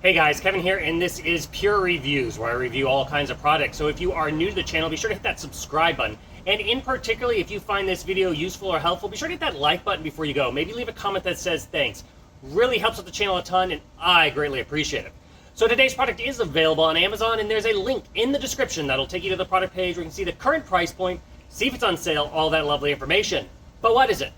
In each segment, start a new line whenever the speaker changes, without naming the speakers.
Hey guys, Kevin here, and this is Pure Reviews, where I review all kinds of products. So if you are new to the channel, be sure to hit that subscribe button. And in particular, if you find this video useful or helpful, be sure to hit that like button before you go. Maybe leave a comment that says thanks. Really helps with the channel a ton, and I greatly appreciate it. So today's product is available on Amazon, and there's a link in the description that'll take you to the product page where you can see the current price point, see if it's on sale, all that lovely information. But what is it?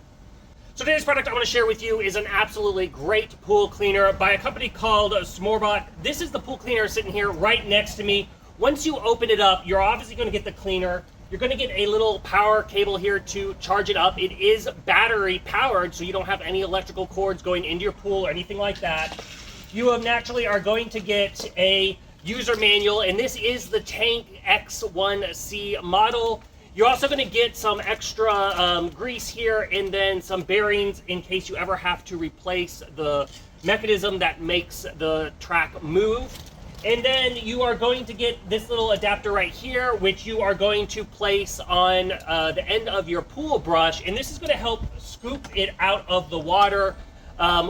So today's product I want to share with you is an absolutely great pool cleaner by a company called SMOROBOT. This is the pool cleaner sitting here right next to me. Once you open it up, you're obviously going to get the cleaner. You're going to get a little power cable here to charge it up. It is battery powered, so you don't have any electrical cords going into your pool or anything like that. You naturally are going to get a user manual, and this is the Tank X1C model. You're also going to get some extra grease here and then some bearings in case you ever have to replace the mechanism that makes the track move. And then you are going to get this little adapter right here, which you are going to place on the end of your pool brush. And this is going to help scoop it out of the water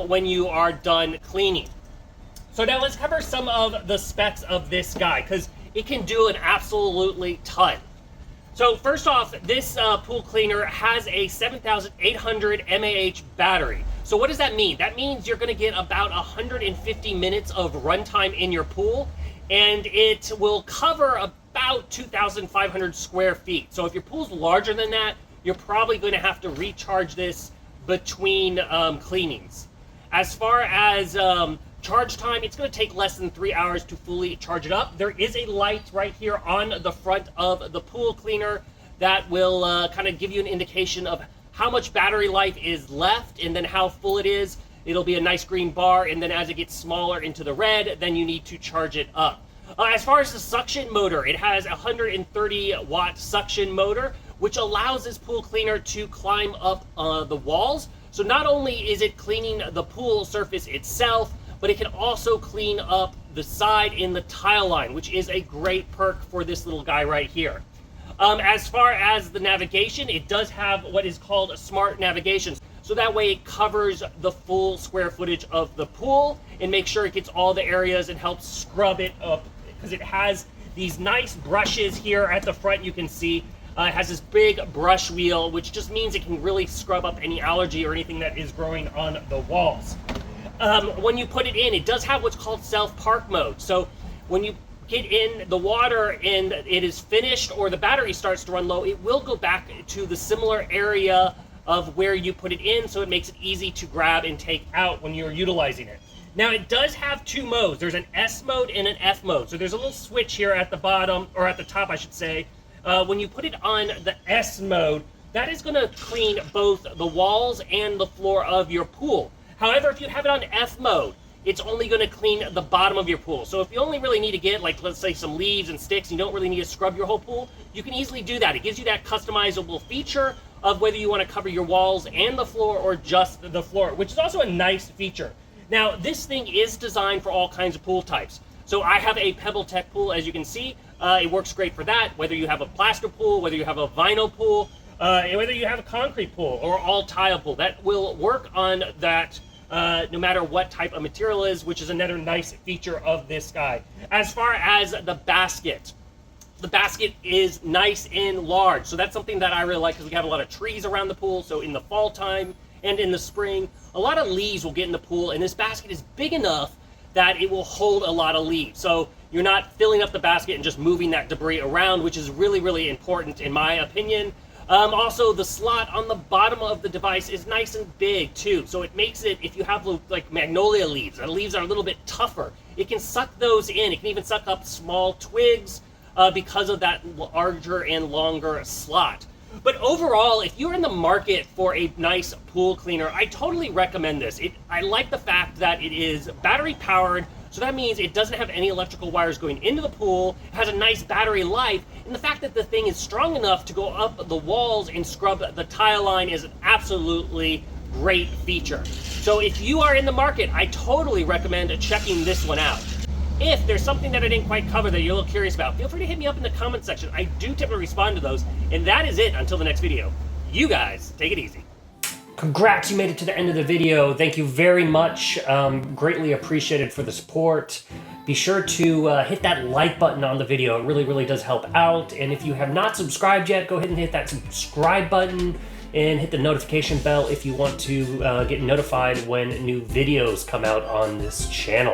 when you are done cleaning. So now let's cover some of the specs of this guy, because it can do an absolutely ton. So first off, this pool cleaner has a 7,800 mAh battery. So what does that mean? That means you're going to get about 150 minutes of runtime in your pool, and it will cover about 2,500 square feet. So if your pool's larger than that, you're probably going to have to recharge this between cleanings. As far as charge time, it's going to take less than 3 hours to fully charge it up. There is a light right here on the front of the pool cleaner that will kind of give you an indication of how much battery life is left and then how full it is. It'll be a nice green bar, and then as it gets smaller into the red, then you need to charge it up. As far as the suction motor, it has a 130 watt suction motor, which allows this pool cleaner to climb up the walls. So not only is it cleaning the pool surface itself, but it can also clean up the side in the tile line, which is a great perk for this little guy right here. As far as the navigation, it does have what is called a smart navigation. So that way it covers the full square footage of the pool and makes sure it gets all the areas and helps scrub it up, because it has these nice brushes here at the front. You can see it has this big brush wheel, which just means it can really scrub up any allergy or anything that is growing on the walls. When you put it in, it does have what's called self-park mode. So when you get in the water and it is finished or the battery starts to run low, it will go back to the similar area of where you put it in, so it makes it easy to grab and take out when you're utilizing it. Now, it does have two modes. There's an S mode and an F mode. So there's a little switch here at the bottom, or at the top, I should say. When you put it on the S mode, that is going to clean both the walls and the floor of your pool. However, if you have it on F mode, it's only going to clean the bottom of your pool. So if you only really need to get, like, let's say some leaves and sticks, and you don't really need to scrub your whole pool, you can easily do that. It gives you that customizable feature of whether you want to cover your walls and the floor or just the floor, which is also a nice feature. Now, this thing is designed for all kinds of pool types. So I have a PebbleTech pool, as you can see. It works great for that, whether you have a plaster pool, whether you have a vinyl pool, whether you have a concrete pool or all tile pool. That will work on that no matter what type of material is, which is another nice feature of this guy. As far as the basket is nice and large. So that's something that I really like, because we have a lot of trees around the pool. So in the fall time and in the spring, a lot of leaves will get in the pool, and this basket is big enough that it will hold a lot of leaves. So you're not filling up the basket and just moving that debris around, which is really, really important in my opinion. Also, the slot on the bottom of the device is nice and big too. So it makes it, if you have like magnolia leaves, the leaves are a little bit tougher, it can suck those in. It can even suck up small twigs because of that larger and longer slot. But overall, if you're in the market for a nice pool cleaner, I totally recommend this. I like the fact that it is battery powered, so that means it doesn't have any electrical wires going into the pool. It has a nice battery life, and the fact that the thing is strong enough to go up the walls and scrub the tile line is an absolutely great feature. So if you are in the market, I totally recommend checking this one out. If there's something that I didn't quite cover that you're a little curious about, feel free to hit me up in the comment section. I do typically respond to those. And that is it until the next video. You guys, take it easy. Congrats, you made it to the end of the video. Thank you very much. Greatly appreciated for the support. Be sure to hit that like button on the video. It really, really does help out. And if you have not subscribed yet, go ahead and hit that subscribe button and hit the notification bell if you want to get notified when new videos come out on this channel.